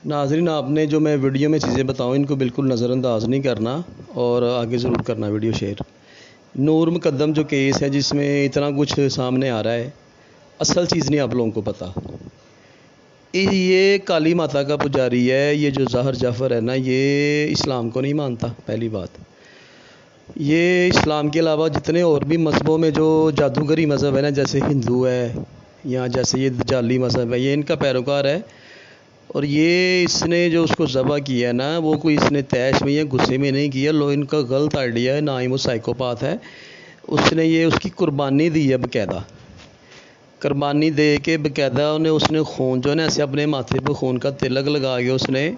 नाज़रीन, आपने जो मैं वीडियो में चीज़ें बताऊँ इनको बिल्कुल नज़रअंदाज नहीं करना और आगे ज़रूर करना वीडियो शेयर। नूर मुकद्दम जो केस है जिसमें इतना कुछ सामने आ रहा है, असल चीज़ नहीं आप लोगों को पता। ये काली माता का पुजारी है, ये जो ज़ाहिर जाफ़र है ना, ये इस्लाम को नहीं मानता। पहली बात, ये इस्लाम के अलावा जितने और भी मज़हबों में जो जादूगरी मज़हब है ना, जैसे हिंदू है या जैसे ये दजाली मज़हब है, ये इनका पैरोकार है। और ये इसने जो उसको ज़बह किया है ना, वो कोई इसने तैश में या गुस्से में नहीं किया। लो, इनका गलत आइडिया है, ना ही वो साइकोपाथ है। उसने ये उसकी कुर्बानी दी है, बाकायदा कुर्बानी दे के बाकायदा उन्हें उसने खून जो है ना ऐसे अपने माथे पे खून का तिलक लगा के उसने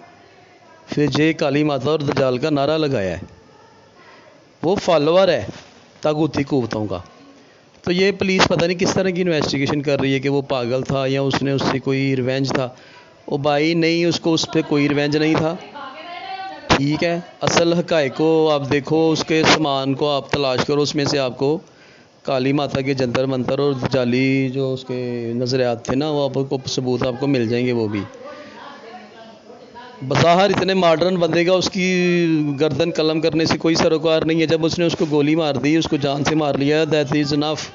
फिर जय काली माता और दजाल का नारा लगाया है। वो फॉलोअर है तागूती कुव्वतों का। तो ये पुलिस पता नहीं किस तरह की इन्वेस्टिगेशन कर रही है कि वो पागल था या उसने उससे कोई रिवेंज था। ओ भाई नहीं, उसको उस पर कोई रिवेंज नहीं था। ठीक है, असल हक़ाइक़ को आप देखो, उसके सामान को आप तलाश करो, उसमें से आपको काली माता के जंतर मंतर और दजाली जो उसके नज़रियात थे ना, वो आपको सबूत आपको मिल जाएंगे। वो भी बज़ाहिर इतने मॉडर्न बंदे का उसकी गर्दन कलम करने से कोई सरोकार नहीं है। जब उसने उसको गोली मार दी, उसको जान से मार लिया, दैट इज़ इनफ।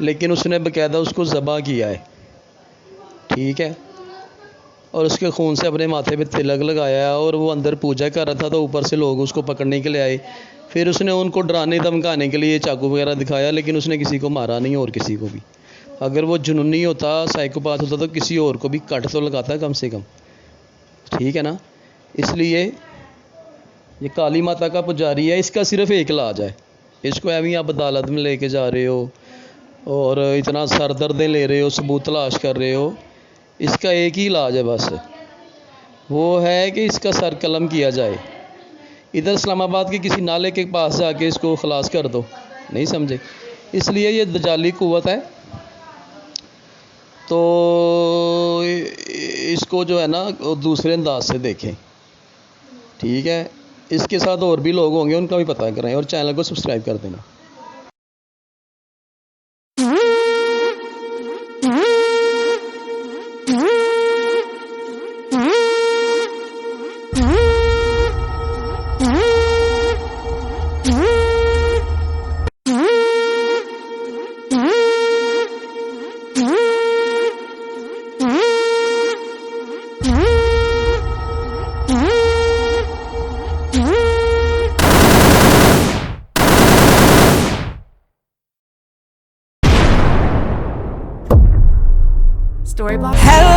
लेकिन उसने बाकायदा उसको ज़बह किया है, ठीक है, और उसके खून से अपने माथे पे तिलक लगाया है। और वो अंदर पूजा कर रहा था तो ऊपर से लोग उसको पकड़ने के लिए आए। फिर उसने उनको डराने धमकाने के लिए चाकू वगैरह दिखाया, लेकिन उसने किसी को मारा नहीं और किसी को भी। अगर वो जुनूनी होता, साइकोपाथ होता तो किसी और को भी कट तो लगाता कम से कम, ठीक है ना। इसलिए ये काली माता का पुजारी है, इसका सिर्फ एक इलाज है। इसको एवं आप अदालत में लेके जा रहे हो और इतना सर दर्दें ले रहे हो, सबूत तलाश कर रहे हो, इसका एक ही इलाज है बस, वो है कि इसका सर कलम किया जाए। इधर इस्लामाबाद के किसी नाले के पास जाके इसको खलास कर दो, नहीं समझे। इसलिए ये दजाली कुव्वत है। तो इसको जो है ना दूसरे अंदाज से देखें, ठीक है। इसके साथ और भी लोग होंगे, उनका भी पता करें और चैनल को सब्सक्राइब कर देना। Storyblocks. Hello.